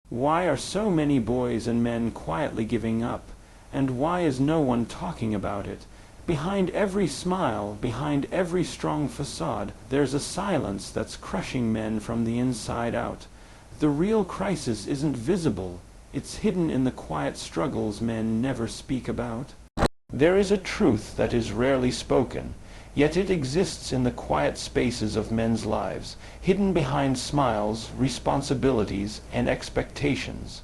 Why are so many boys and men quietly giving up? And why is no one talking about it? Behind every smile, behind every strong facade, there's a silence that's crushing men from the inside out. The real crisis isn't visible. It's hidden in the quiet struggles men never speak about. There is a truth that is rarely spoken, yet it exists in the quiet spaces of men's lives, hidden behind smiles, responsibilities, and expectations.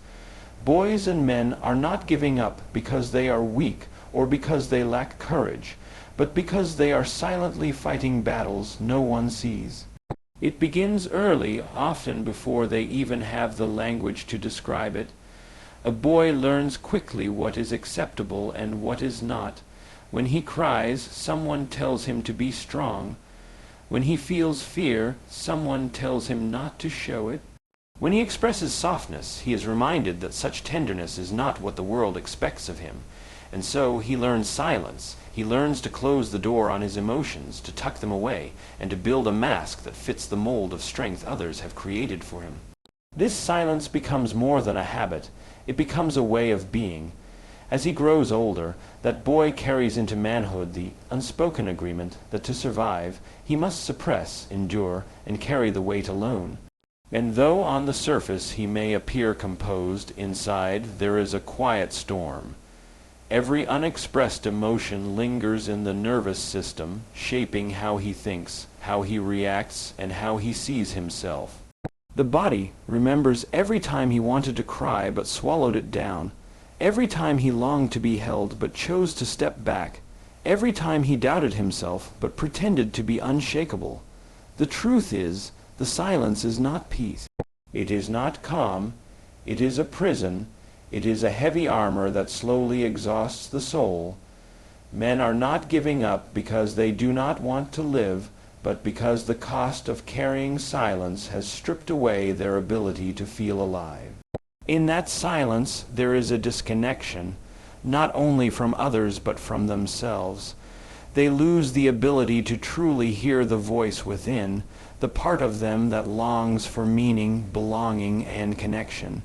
Boys and men are not giving up because they are weak or because they lack courage, but because they are silently fighting battles no one sees. It begins early, often before they even have the language to describe it. A boy learns quickly what is acceptable and what is not. When he cries, someone tells him to be strong. When he feels fear, someone tells him not to show it. When he expresses softness, he is reminded that such tenderness is not what the world expects of him. And so he learns silence. He learns to close the door on his emotions, to tuck them away, and to build a mask that fits the mold of strength others have created for him. This silence becomes more than a habit. It becomes a way of being. As he grows older, that boy carries into manhood the unspoken agreement that to survive, he must suppress, endure, and carry the weight alone. And though on the surface he may appear composed, inside there is a quiet storm. Every unexpressed emotion lingers in the nervous system, shaping how he thinks, how he reacts, and how he sees himself. The body remembers every time he wanted to cry but swallowed it down, every time he longed to be held but chose to step back, every time he doubted himself but pretended to be unshakable. The truth is, the silence is not peace. It is not calm. It is a prison. It is a heavy armor that slowly exhausts the soul. Men are not giving up because they do not want to live, but because the cost of carrying silence has stripped away their ability to feel alive. In that silence there is a disconnection, not only from others but from themselves. They lose the ability to truly hear the voice within, the part of them that longs for meaning, belonging, and connection.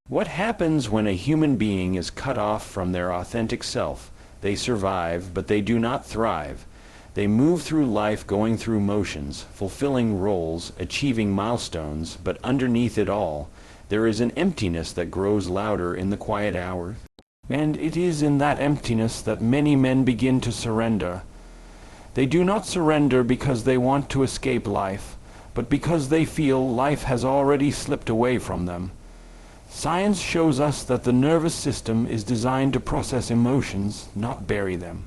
What happens when a human being is cut off from their authentic self? They survive, but they do not thrive. They move through life going through motions, fulfilling roles, achieving milestones, but underneath it all, there is an emptiness that grows louder in the quiet hours. And it is in that emptiness that many men begin to surrender. They do not surrender because they want to escape life, but because they feel life has already slipped away from them. Science shows us that the nervous system is designed to process emotions, not bury them.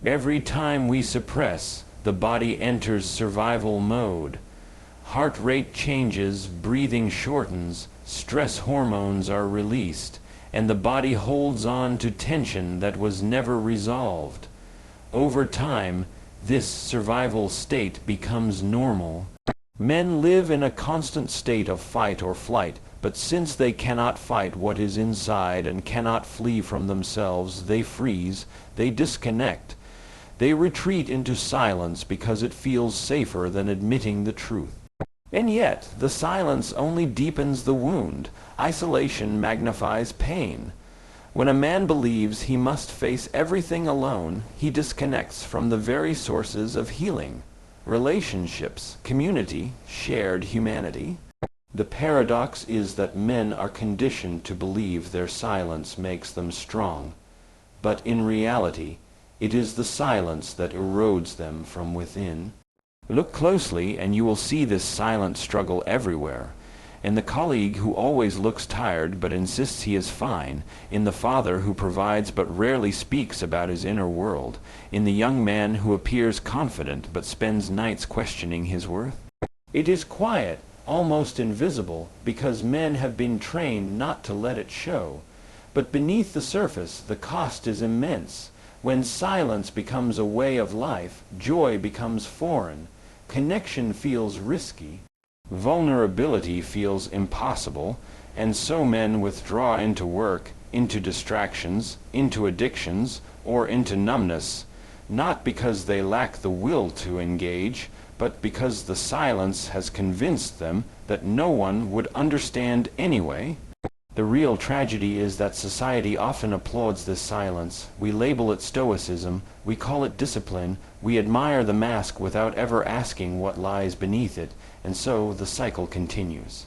Every time we suppress, the body enters survival mode. Heart rate changes, breathing shortens, stress hormones are released, and the body holds on to tension that was never resolved. Over time, this survival state becomes normal. Men live in a constant state of fight or flight, but since they cannot fight what is inside and cannot flee from themselves, they freeze, they disconnect. They retreat into silence because it feels safer than admitting the truth. And yet, the silence only deepens the wound. Isolation magnifies pain. When a man believes he must face everything alone, he disconnects from the very sources of healing. Relationships, community, shared humanity. The paradox is that men are conditioned to believe their silence makes them strong. But in reality, it is the silence that erodes them from within. Look closely and you will see this silent struggle everywhere. In the colleague who always looks tired but insists he is fine, in the father who provides but rarely speaks about his inner world, in the young man who appears confident but spends nights questioning his worth. It is quiet, almost invisible, because men have been trained not to let it show. But beneath the surface, the cost is immense. When silence becomes a way of life, joy becomes foreign. Connection feels risky. Vulnerability feels impossible, and so men withdraw into work, into distractions, into addictions, or into numbness, not because they lack the will to engage, but because the silence has convinced them that no one would understand anyway. The real tragedy is that society often applauds this silence. We label it stoicism, we call it discipline, we admire the mask without ever asking what lies beneath it, and so the cycle continues.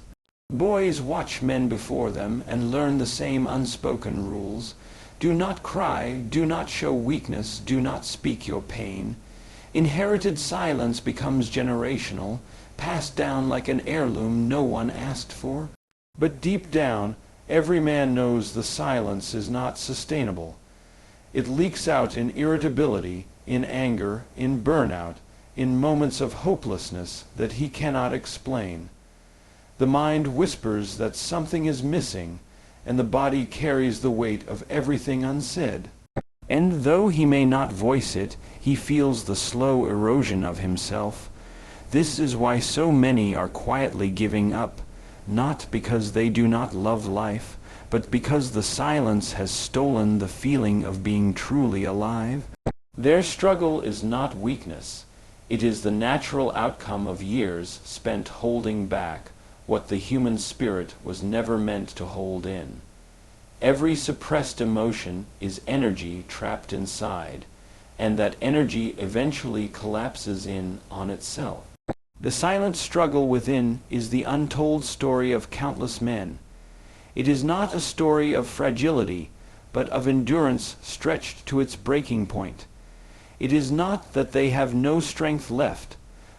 Boys watch men before them and learn the same unspoken rules. Do not cry, do not show weakness, do not speak your pain. Inherited silence becomes generational, passed down like an heirloom no one asked for. But deep down, every man knows the silence is not sustainable. It leaks out in irritability, in anger, in burnout, in moments of hopelessness that he cannot explain. The mind whispers that something is missing, and the body carries the weight of everything unsaid. And though he may not voice it, he feels the slow erosion of himself. This is why so many are quietly giving up, not because they do not love life, but because the silence has stolen the feeling of being truly alive. Their struggle is not weakness. It is the natural outcome of years spent holding back what the human spirit was never meant to hold in. Every suppressed emotion is energy trapped inside, and that energy eventually collapses in on itself. The silent struggle within is the untold story of countless men. It is not a story of fragility, but of endurance stretched to its breaking point. It is not that they have no strength left,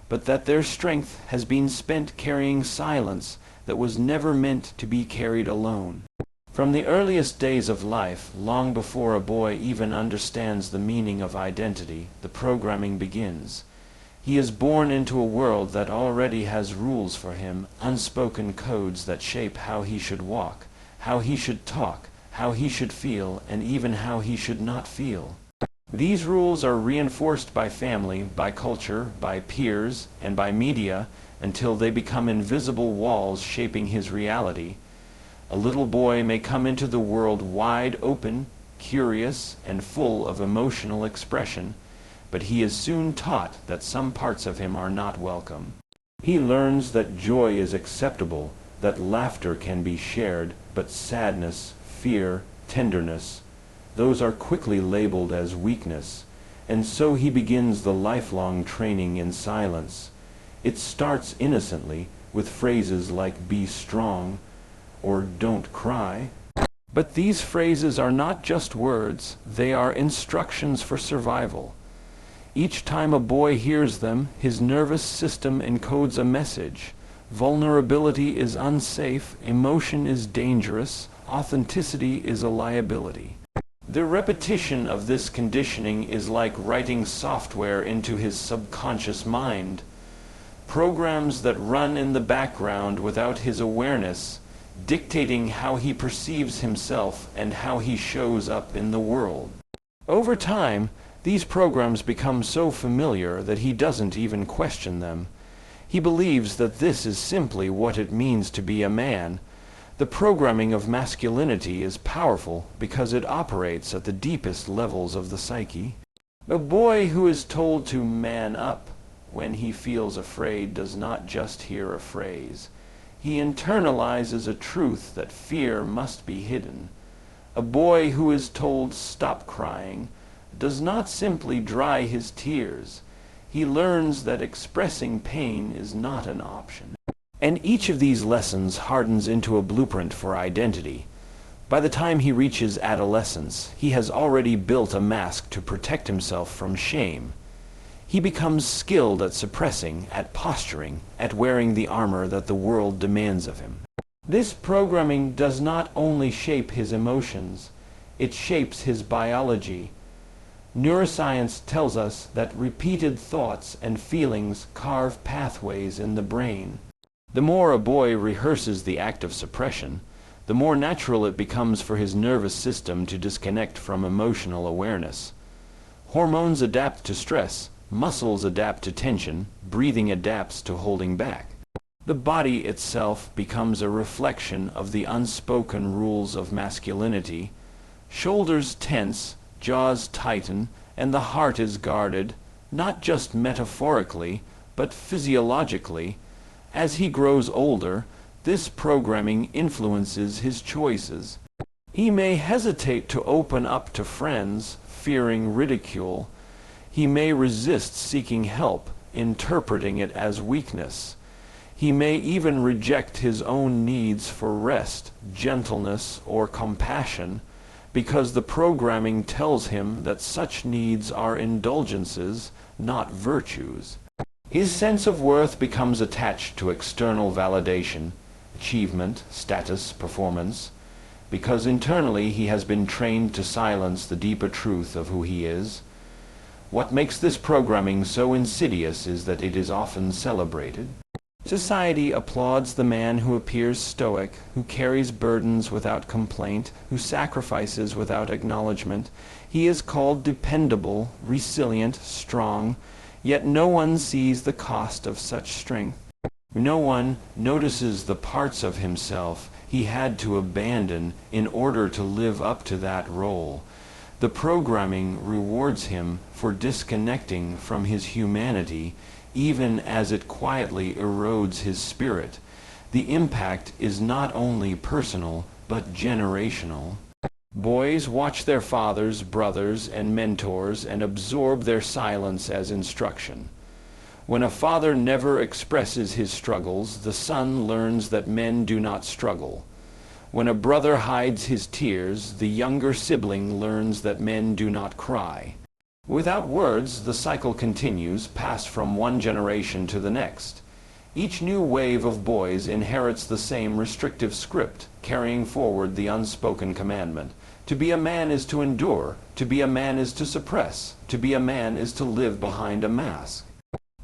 but that their strength has been spent carrying silence that was never meant to be carried alone. From the earliest days of life, long before a boy even understands the meaning of identity, the programming begins. He is born into a world that already has rules for him, unspoken codes that shape how he should walk, how he should talk, how he should feel, and even how he should not feel. These rules are reinforced by family, by culture, by peers, and by media until they become invisible walls shaping his reality. A little boy may come into the world wide open, curious, and full of emotional expression, but he is soon taught that some parts of him are not welcome. He learns that joy is acceptable, that laughter can be shared, but sadness, fear, tenderness, those are quickly labeled as weakness, and so he begins the lifelong training in silence. It starts innocently with phrases like "be strong" or "don't cry." But these phrases are not just words, they are instructions for survival. Each time a boy hears them, his nervous system encodes a message. Vulnerability is unsafe, emotion is dangerous, authenticity is a liability. The repetition of this conditioning is like writing software into his subconscious mind. Programs that run in the background without his awareness, dictating how he perceives himself and how he shows up in the world. Over time, these programs become so familiar that he doesn't even question them. He believes that this is simply what it means to be a man. The programming of masculinity is powerful because it operates at the deepest levels of the psyche. A boy who is told to man up when he feels afraid does not just hear a phrase. He internalizes a truth that fear must be hidden. A boy who is told stop crying does not simply dry his tears. He learns that expressing pain is not an option. And each of these lessons hardens into a blueprint for identity. By the time he reaches adolescence, he has already built a mask to protect himself from shame. He becomes skilled at suppressing, at posturing, at wearing the armor that the world demands of him. This programming does not only shape his emotions, it shapes his biology. Neuroscience tells us that repeated thoughts and feelings carve pathways in the brain. The more a boy rehearses the act of suppression, the more natural it becomes for his nervous system to disconnect from emotional awareness. Hormones adapt to stress, muscles adapt to tension, breathing adapts to holding back. The body itself becomes a reflection of the unspoken rules of masculinity. Shoulders tense, jaws tighten, and the heart is guarded, not just metaphorically, but physiologically. As he grows older, This programming influences his choices. He may hesitate to open up to friends, fearing ridicule. He may resist seeking help, interpreting it as weakness. He may even reject his own needs for rest, gentleness, or compassion, because the programming tells him that such needs are indulgences, not virtues. His sense of worth becomes attached to external validation, achievement, status, performance, because internally he has been trained to silence the deeper truth of who he is. What makes this programming so insidious is that it is often celebrated. Society applauds the man who appears stoic, who carries burdens without complaint, who sacrifices without acknowledgement. He is called dependable, resilient, strong, yet no one sees the cost of such strength. No one notices the parts of himself he had to abandon in order to live up to that role. The programming rewards him for disconnecting from his humanity, even as it quietly erodes his spirit. The impact is not only personal, but generational. Boys watch their fathers, brothers, and mentors and absorb their silence as instruction. When a father never expresses his struggles, the son learns that men do not struggle. When a brother hides his tears, the younger sibling learns that men do not cry. Without words, the cycle continues, passed from one generation to the next. Each new wave of boys inherits the same restrictive script, carrying forward the unspoken commandment. To be a man is to endure, to be a man is to suppress, to be a man is to live behind a mask.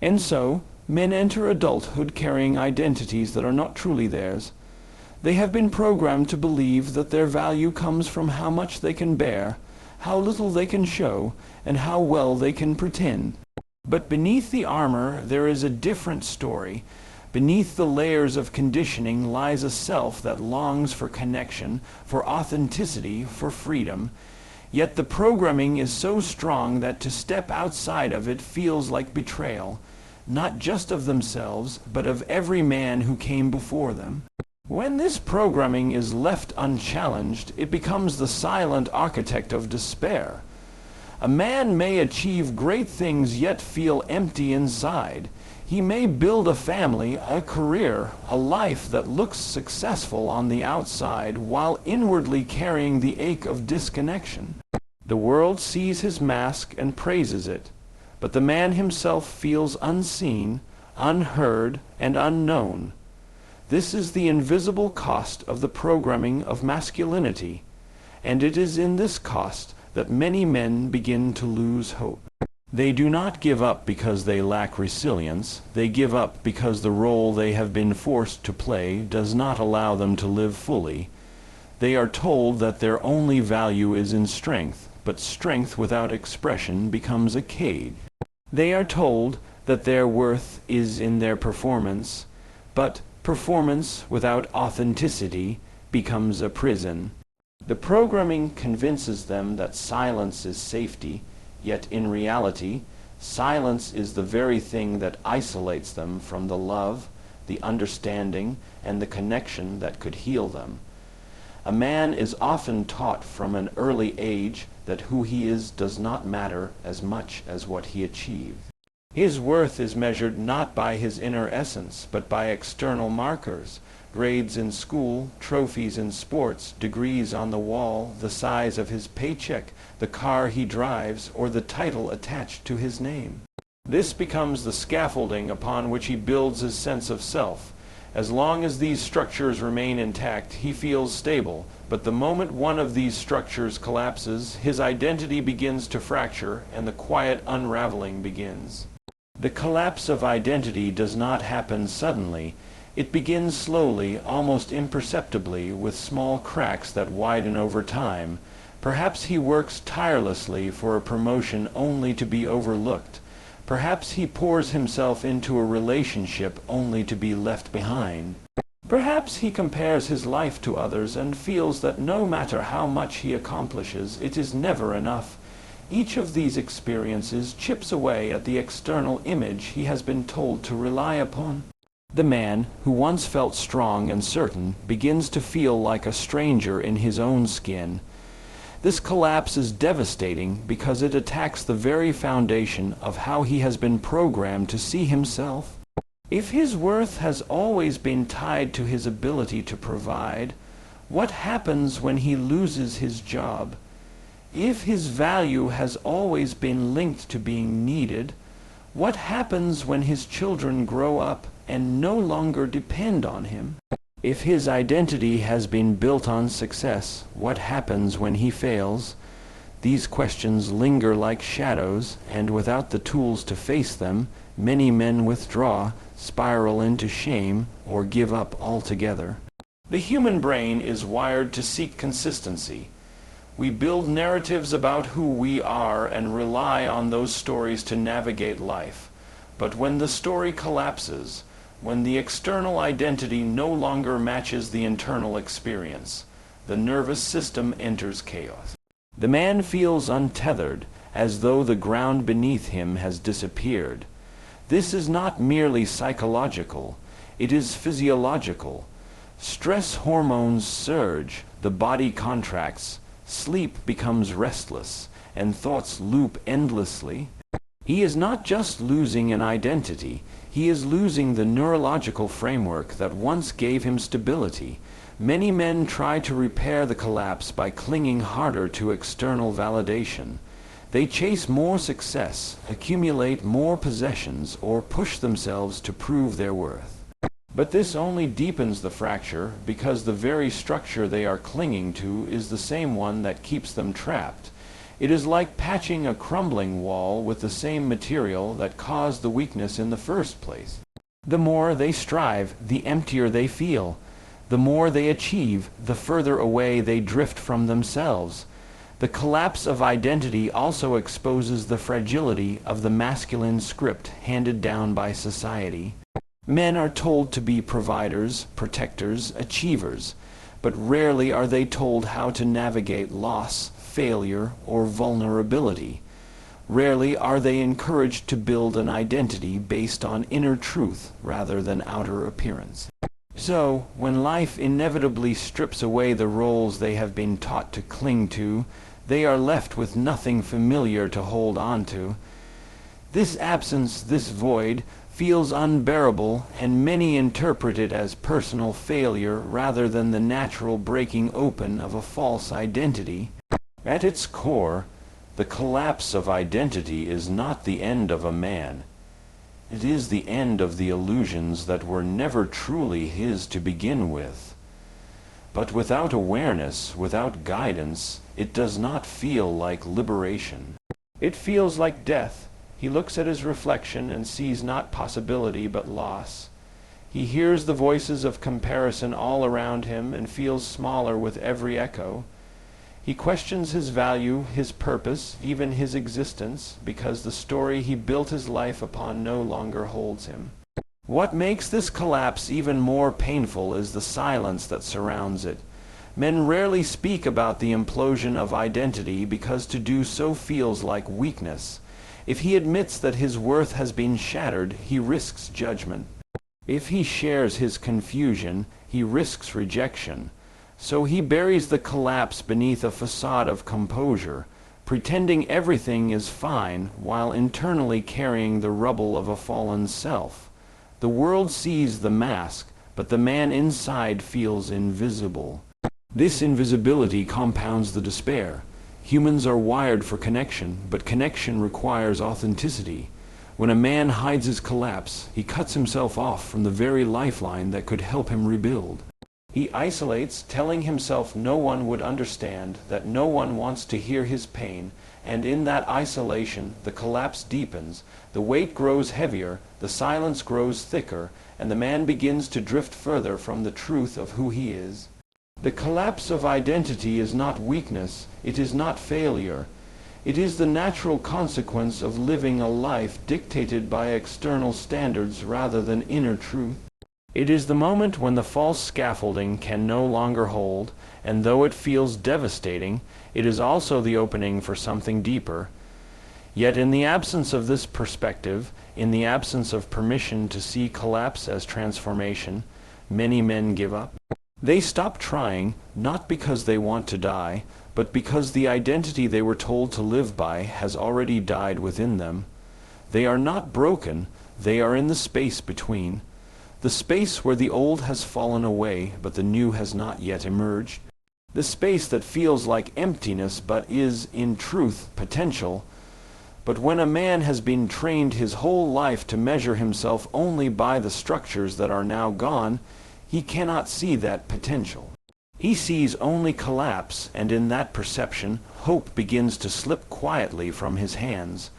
And so, men enter adulthood carrying identities that are not truly theirs. They have been programmed to believe that their value comes from how much they can bear, how little they can show, and how well they can pretend. But beneath the armor there is a different story. Beneath the layers of conditioning lies a self that longs for connection, for authenticity, for freedom. Yet the programming is so strong that to step outside of it feels like betrayal, not just of themselves, but of every man who came before them. When this programming is left unchallenged, it becomes the silent architect of despair. A man may achieve great things yet feel empty inside. He may build a family, a career, a life that looks successful on the outside while inwardly carrying the ache of disconnection. The world sees his mask and praises it, but the man himself feels unseen, unheard, and unknown. This is the invisible cost of the programming of masculinity, and it is in this cost that many men begin to lose hope. They do not give up because they lack resilience. They give up because the role they have been forced to play does not allow them to live fully. They are told that their only value is in strength, but strength without expression becomes a cage. They are told that their worth is in their performance, but performance without authenticity becomes a prison. The programming convinces them that silence is safety, yet in reality, silence is the very thing that isolates them from the love, the understanding, and the connection that could heal them. A man is often taught from an early age that who he is does not matter as much as what he achieved. His worth is measured not by his inner essence, but by external markers, grades in school, trophies in sports, degrees on the wall, the size of his paycheck, the car he drives, or the title attached to his name. This becomes the scaffolding upon which he builds his sense of self. As long as these structures remain intact, he feels stable, but the moment one of these structures collapses, his identity begins to fracture, and the quiet unraveling begins. The collapse of identity does not happen suddenly. It begins slowly, almost imperceptibly, with small cracks that widen over time. Perhaps he works tirelessly for a promotion only to be overlooked. Perhaps he pours himself into a relationship only to be left behind. Perhaps he compares his life to others and feels that no matter how much he accomplishes, it is never enough. Each of these experiences chips away at the external image he has been told to rely upon. The man, who once felt strong and certain, begins to feel like a stranger in his own skin. This collapse is devastating because it attacks the very foundation of how he has been programmed to see himself. If his worth has always been tied to his ability to provide, what happens when he loses his job? If his value has always been linked to being needed, what happens when his children grow up and no longer depend on him? If his identity has been built on success, what happens when he fails? These questions linger like shadows, and without the tools to face them, many men withdraw, spiral into shame, or give up altogether. The human brain is wired to seek consistency. We build narratives about who we are and rely on those stories to navigate life. But when the story collapses, when the external identity no longer matches the internal experience, the nervous system enters chaos. The man feels untethered, as though the ground beneath him has disappeared. This is not merely psychological, it is physiological. Stress hormones surge, the body contracts, sleep becomes restless, and thoughts loop endlessly. He is not just losing an identity, he is losing the neurological framework that once gave him stability. Many men try to repair the collapse by clinging harder to external validation. They chase more success, accumulate more possessions, or push themselves to prove their worth. But this only deepens the fracture because the very structure they are clinging to is the same one that keeps them trapped. It is like patching a crumbling wall with the same material that caused the weakness in the first place. The more they strive, the emptier they feel. The more they achieve, the further away they drift from themselves. The collapse of identity also exposes the fragility of the masculine script handed down by society. Men are told to be providers, protectors, achievers, but rarely are they told how to navigate loss, failure, or vulnerability. Rarely are they encouraged to build an identity based on inner truth rather than outer appearance. So, when life inevitably strips away the roles they have been taught to cling to, they are left with nothing familiar to hold on to. This absence, this void, feels unbearable, and many interpret it as personal failure rather than the natural breaking open of a false identity. At its core, the collapse of identity is not the end of a man. It is the end of the illusions that were never truly his to begin with. But without awareness, without guidance, it does not feel like liberation. It feels like death. He looks at his reflection and sees not possibility but loss. He hears the voices of comparison all around him and feels smaller with every echo. He questions his value, his purpose, even his existence, because the story he built his life upon no longer holds him. What makes this collapse even more painful is the silence that surrounds it. Men rarely speak about the implosion of identity because to do so feels like weakness. If he admits that his worth has been shattered, he risks judgment. If he shares his confusion, he risks rejection. So he buries the collapse beneath a facade of composure, pretending everything is fine while internally carrying the rubble of a fallen self. The world sees the mask, but the man inside feels invisible. This invisibility compounds the despair. Humans are wired for connection, but connection requires authenticity. When a man hides his collapse, he cuts himself off from the very lifeline that could help him rebuild. He isolates, telling himself no one would understand, that no one wants to hear his pain, and in that isolation the collapse deepens, the weight grows heavier, the silence grows thicker, and the man begins to drift further from the truth of who he is. The collapse of identity is not weakness, it is not failure. It is the natural consequence of living a life dictated by external standards rather than inner truth. It is the moment when the false scaffolding can no longer hold, and though it feels devastating, it is also the opening for something deeper. Yet in the absence of this perspective, in the absence of permission to see collapse as transformation, many men give up. They stop trying, not because they want to die, but because the identity they were told to live by has already died within them. They are not broken, they are in the space between. The space where the old has fallen away, but the new has not yet emerged. The space that feels like emptiness, but is, in truth, potential. But when a man has been trained his whole life to measure himself only by the structures that are now gone, he cannot see that potential. He sees only collapse, and in that perception, hope begins to slip quietly from his hands.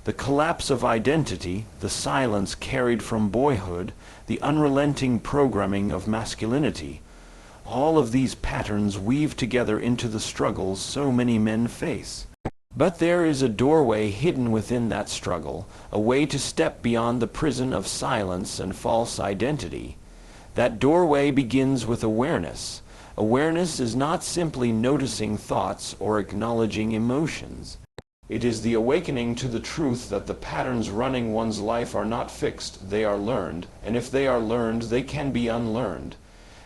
The collapse of identity, the silence carried from boyhood, the unrelenting programming of masculinity, all of these patterns weave together into the struggles so many men face. But there is a doorway hidden within that struggle, a way to step beyond the prison of silence and false identity. That doorway begins with awareness. Awareness is not simply noticing thoughts or acknowledging emotions. It is the awakening to the truth that the patterns running one's life are not fixed, they are learned, and if they are learned, they can be unlearned.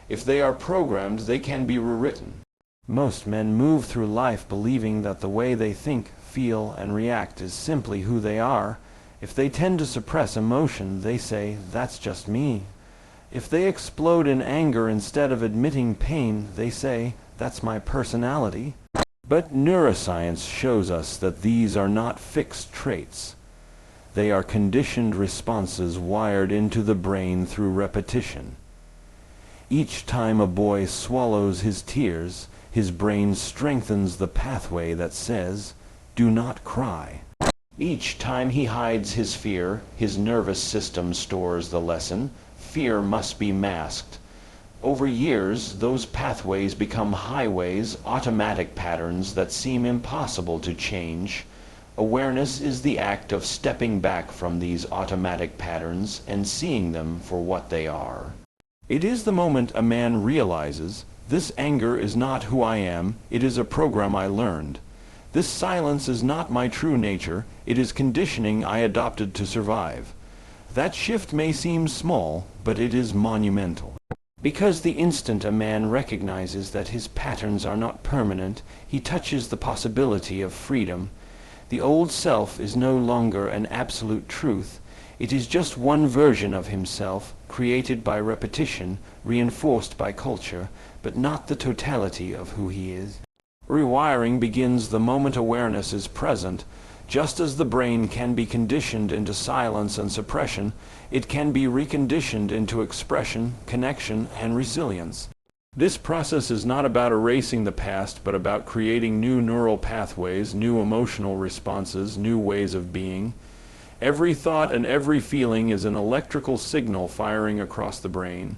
If they are programmed, they can be rewritten. Most men move through life believing that the way they think, feel, and react is simply who they are. If they tend to suppress emotion, they say, "That's just me." If they explode in anger instead of admitting pain, they say, "That's my personality." But neuroscience shows us that these are not fixed traits. They are conditioned responses wired into the brain through repetition. Each time a boy swallows his tears, his brain strengthens the pathway that says, "Do not cry." Each time he hides his fear, his nervous system stores the lesson. Fear must be masked. Over years, those pathways become highways, automatic patterns that seem impossible to change. Awareness is the act of stepping back from these automatic patterns and seeing them for what they are. It is the moment a man realizes, this anger is not who I am, it is a program I learned. This silence is not my true nature, it is conditioning I adopted to survive. That shift may seem small, but it is monumental. Because the instant a man recognizes that his patterns are not permanent, he touches the possibility of freedom. The old self is no longer an absolute truth. It is just one version of himself, created by repetition, reinforced by culture, but not the totality of who he is. Rewiring begins the moment awareness is present. Just as the brain can be conditioned into silence and suppression, it can be reconditioned into expression, connection, and resilience. This process is not about erasing the past, but about creating new neural pathways, new emotional responses, new ways of being. Every thought and every feeling is an electrical signal firing across the brain.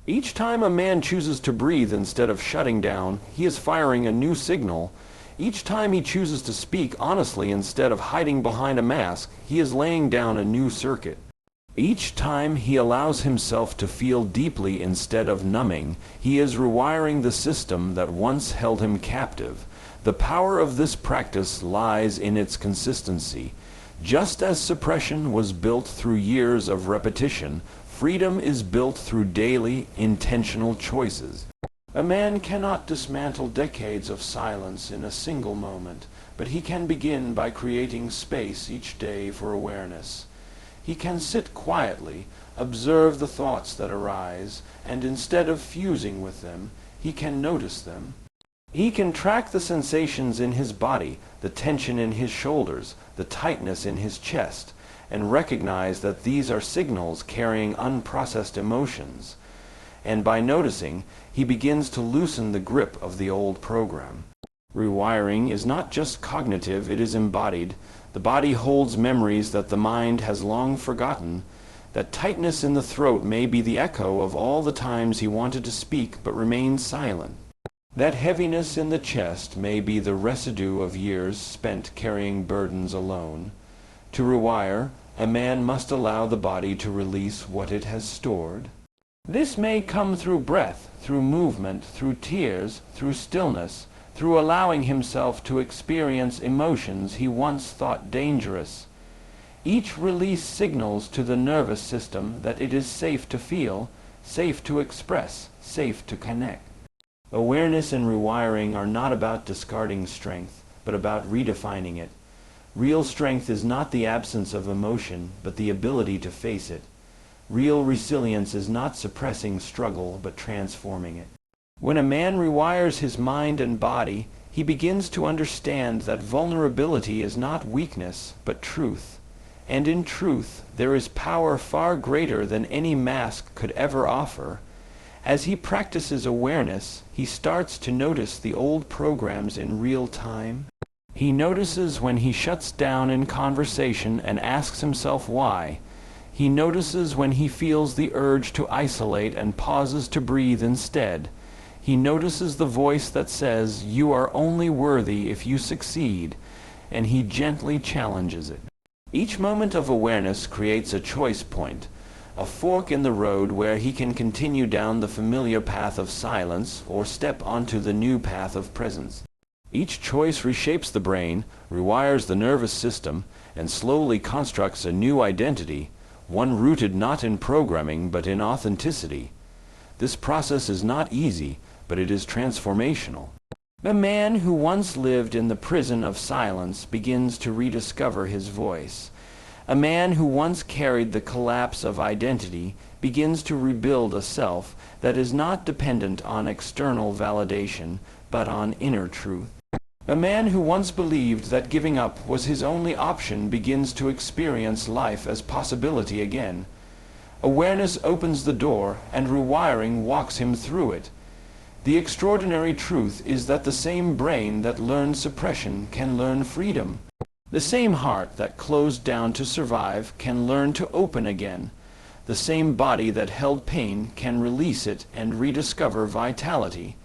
Each time a man chooses to breathe instead of shutting down, he is firing a new signal. Each time he chooses to speak honestly instead of hiding behind a mask, he is laying down a new circuit. Each time he allows himself to feel deeply instead of numbing, he is rewiring the system that once held him captive. The power of this practice lies in its consistency. Just as suppression was built through years of repetition, freedom is built through daily, intentional choices. A man cannot dismantle decades of silence in a single moment, but he can begin by creating space each day for awareness. He can sit quietly, observe the thoughts that arise, and instead of fusing with them, he can notice them. He can track the sensations in his body, the tension in his shoulders, the tightness in his chest, and recognize that these are signals carrying unprocessed emotions. And by noticing, he begins to loosen the grip of the old program. Rewiring is not just cognitive, it is embodied. The body holds memories that the mind has long forgotten. That tightness in the throat may be the echo of all the times he wanted to speak but remained silent. That heaviness in the chest may be the residue of years spent carrying burdens alone. To rewire, a man must allow the body to release what it has stored. This may come through breath, through movement, through tears, through stillness, through allowing himself to experience emotions he once thought dangerous. Each release signals to the nervous system that it is safe to feel, safe to express, safe to connect. Awareness and rewiring are not about discarding strength, but about redefining it. Real strength is not the absence of emotion, but the ability to face it. Real resilience is not suppressing struggle, but transforming it. When a man rewires his mind and body, he begins to understand that vulnerability is not weakness, but truth. And in truth, there is power far greater than any mask could ever offer. As he practices awareness, he starts to notice the old programs in real time. He notices when he shuts down in conversation and asks himself why. He notices when he feels the urge to isolate and pauses to breathe instead. He notices the voice that says, "You are only worthy if you succeed," and he gently challenges it. Each moment of awareness creates a choice point, a fork in the road where he can continue down the familiar path of silence or step onto the new path of presence. Each choice reshapes the brain, rewires the nervous system, and slowly constructs a new identity, one rooted not in programming but in authenticity. This process is not easy, but it is transformational. A man who once lived in the prison of silence begins to rediscover his voice. A man who once carried the collapse of identity begins to rebuild a self that is not dependent on external validation, but on inner truth. A man who once believed that giving up was his only option begins to experience life as possibility again. Awareness opens the door, and rewiring walks him through it. The extraordinary truth is that the same brain that learned suppression can learn freedom. The same heart that closed down to survive can learn to open again. The same body that held pain can release it and rediscover vitality.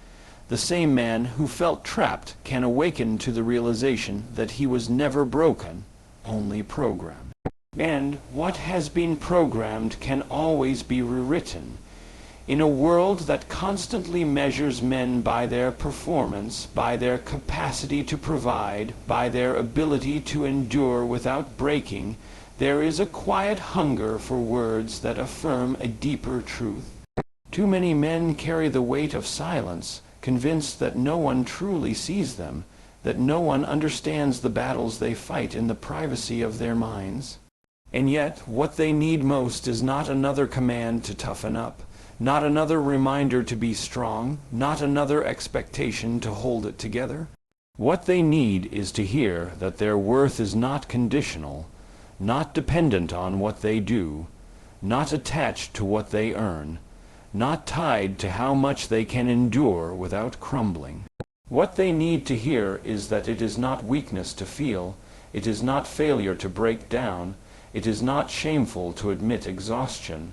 The same man who felt trapped can awaken to the realization that he was never broken, only programmed. And what has been programmed can always be rewritten. In a world that constantly measures men by their performance, by their capacity to provide, by their ability to endure without breaking, there is a quiet hunger for words that affirm a deeper truth. Too many men carry the weight of silence, convinced that no one truly sees them, that no one understands the battles they fight in the privacy of their minds. And yet, what they need most is not another command to toughen up, not another reminder to be strong, not another expectation to hold it together. What they need is to hear that their worth is not conditional, not dependent on what they do, not attached to what they earn, not tied to how much they can endure without crumbling. What they need to hear is that it is not weakness to feel, it is not failure to break down, it is not shameful to admit exhaustion.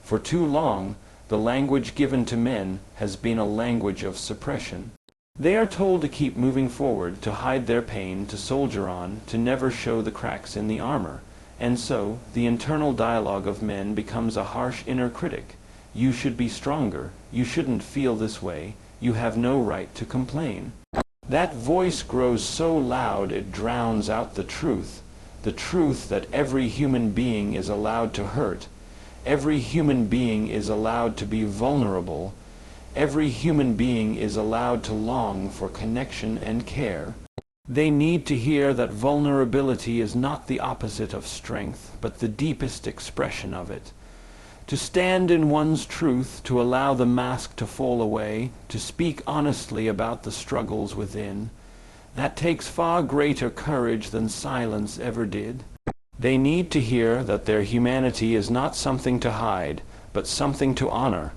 For too long, the language given to men has been a language of suppression. They are told to keep moving forward, to hide their pain, to soldier on, to never show the cracks in the armor. And so, the internal dialogue of men becomes a harsh inner critic. You should be stronger. You shouldn't feel this way. You have no right to complain. That voice grows so loud it drowns out the truth that every human being is allowed to hurt. Every human being is allowed to be vulnerable. Every human being is allowed to long for connection and care. They need to hear that vulnerability is not the opposite of strength, but the deepest expression of it. To stand in one's truth, to allow the mask to fall away, to speak honestly about the struggles within, that takes far greater courage than silence ever did. They need to hear that their humanity is not something to hide, but something to honor.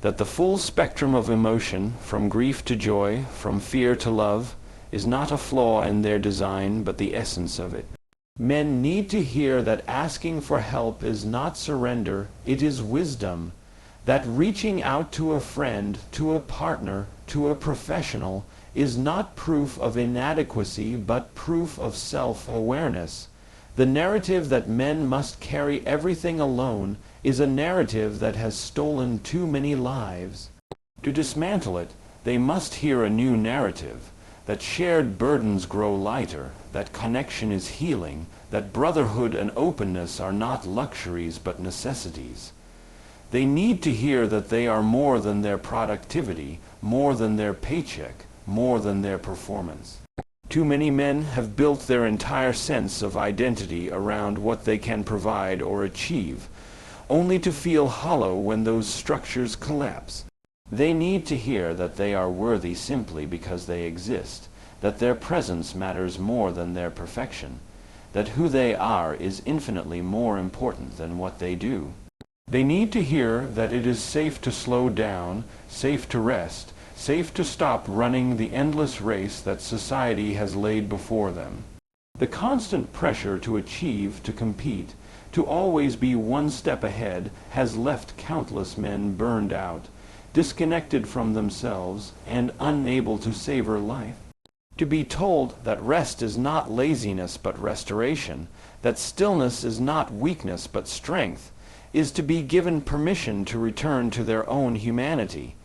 That the full spectrum of emotion, from grief to joy, from fear to love, is not a flaw in their design, but the essence of it. Men need to hear that asking for help is not surrender, it is wisdom. That reaching out to a friend, to a partner, to a professional, is not proof of inadequacy, but proof of self-awareness. The narrative that men must carry everything alone is a narrative that has stolen too many lives. To dismantle it, They must hear a new narrative, that shared burdens grow lighter, that connection is healing, that brotherhood and openness are not luxuries but necessities. They need to hear that they are more than their productivity, more than their paycheck, more than their performance. Too many men have built their entire sense of identity around what they can provide or achieve, only to feel hollow when those structures collapse. They need to hear that they are worthy simply because they exist, that their presence matters more than their perfection, that who they are is infinitely more important than what they do. They need to hear that it is safe to slow down, safe to rest, safe to stop running the endless race that society has laid before them. The constant pressure to achieve, to compete, to always be one step ahead has left countless men burned out, disconnected from themselves, and unable to savor life. To be told that rest is not laziness but restoration, that stillness is not weakness but strength, is to be given permission to return to their own humanity.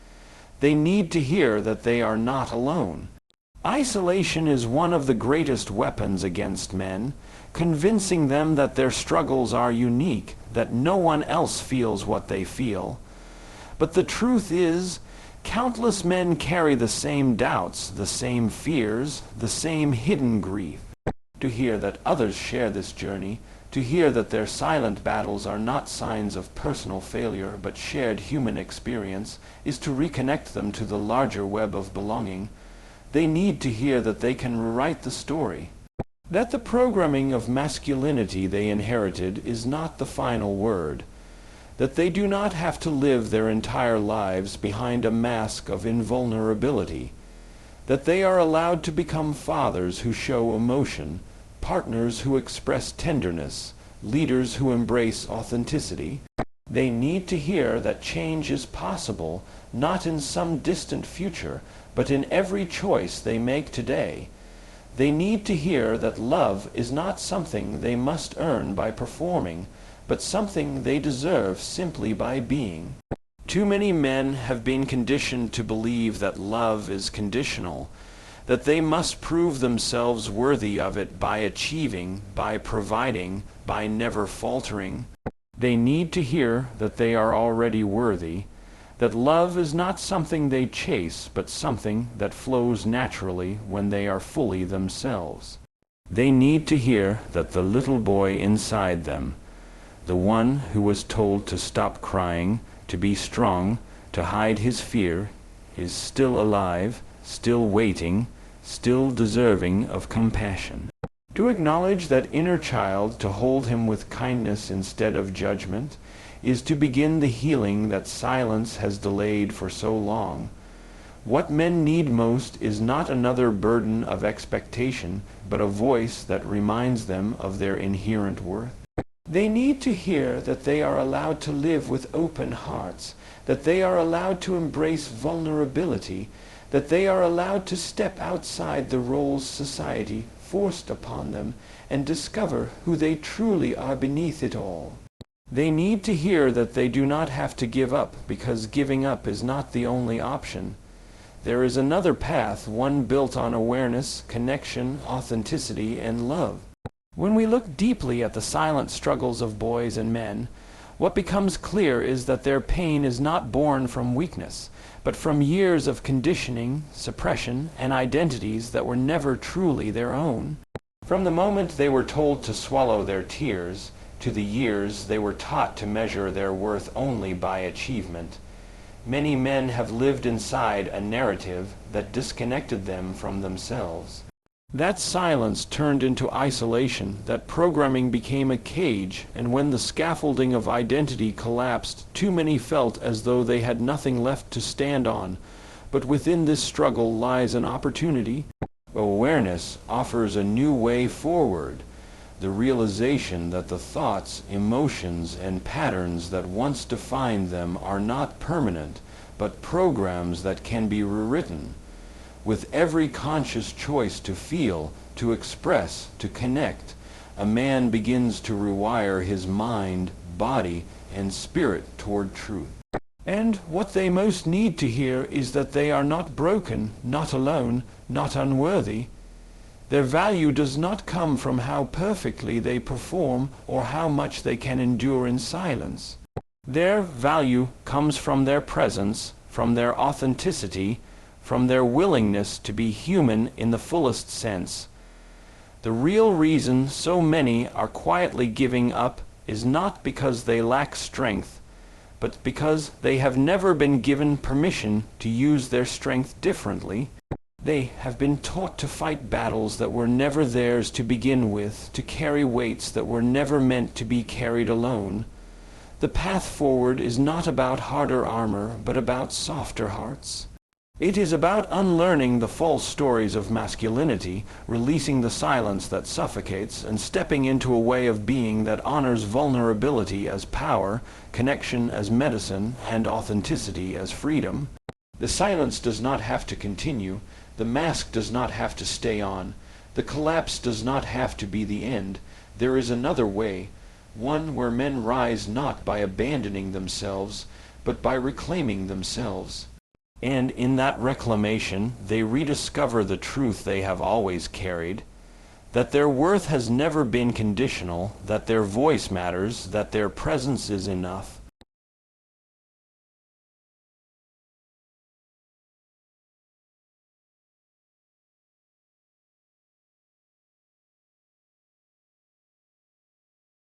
They need to hear that they are not alone. Isolation is one of the greatest weapons against men, convincing them that their struggles are unique, that no one else feels what they feel. But the truth is, countless men carry the same doubts, the same fears, the same hidden grief. To hear that others share this journey, to hear that their silent battles are not signs of personal failure but shared human experience, is to reconnect them to the larger web of belonging. They need to hear that they can rewrite the story, that the programming of masculinity they inherited is not the final word, that they do not have to live their entire lives behind a mask of invulnerability, that they are allowed to become fathers who show emotion, partners who express tenderness, leaders who embrace authenticity. They need to hear that change is possible, not in some distant future, but in every choice they make today. They need to hear that love is not something they must earn by performing, but something they deserve simply by being. Too many men have been conditioned to believe that love is conditional, that they must prove themselves worthy of it by achieving, by providing, by never faltering. They need to hear that they are already worthy, that love is not something they chase, but something that flows naturally when they are fully themselves. They need to hear that the little boy inside them, the one who was told to stop crying, to be strong, to hide his fear, is still alive, still waiting, still deserving of compassion. To acknowledge that inner child, to hold him with kindness instead of judgment, is to begin the healing that silence has delayed for so long. What men need most is not another burden of expectation, but a voice that reminds them of their inherent worth. They need to hear that they are allowed to live with open hearts, that they are allowed to embrace vulnerability, that they are allowed to step outside the roles society forced upon them and discover who they truly are beneath it all. They need to hear that they do not have to give up, because giving up is not the only option. There is another path, one built on awareness, connection, authenticity, and love. When we look deeply at the silent struggles of boys and men, what becomes clear is that their pain is not born from weakness, but from years of conditioning, suppression, and identities that were never truly their own. From the moment they were told to swallow their tears, to the years they were taught to measure their worth only by achievement, many men have lived inside a narrative that disconnected them from themselves. That silence turned into isolation, that programming became a cage, and when the scaffolding of identity collapsed, too many felt as though they had nothing left to stand on. But within this struggle lies an opportunity. Awareness offers a new way forward, the realization that the thoughts, emotions, and patterns that once defined them are not permanent, but programs that can be rewritten. With every conscious choice to feel, to express, to connect, a man begins to rewire his mind, body, and spirit toward truth. And what they most need to hear is that they are not broken, not alone, not unworthy. Their value does not come from how perfectly they perform or how much they can endure in silence. Their value comes from their presence, from their authenticity, from their willingness to be human in the fullest sense. The real reason so many are quietly giving up is not because they lack strength, but because they have never been given permission to use their strength differently. They have been taught to fight battles that were never theirs to begin with, to carry weights that were never meant to be carried alone. The path forward is not about harder armor, but about softer hearts. It is about unlearning the false stories of masculinity, releasing the silence that suffocates, and stepping into a way of being that honors vulnerability as power, connection as medicine, and authenticity as freedom. The silence does not have to continue. The mask does not have to stay on. The collapse does not have to be the end. There is another way, one where men rise not by abandoning themselves, but by reclaiming themselves. And in that reclamation, they rediscover the truth they have always carried, that their worth has never been conditional, that their voice matters, that their presence is enough,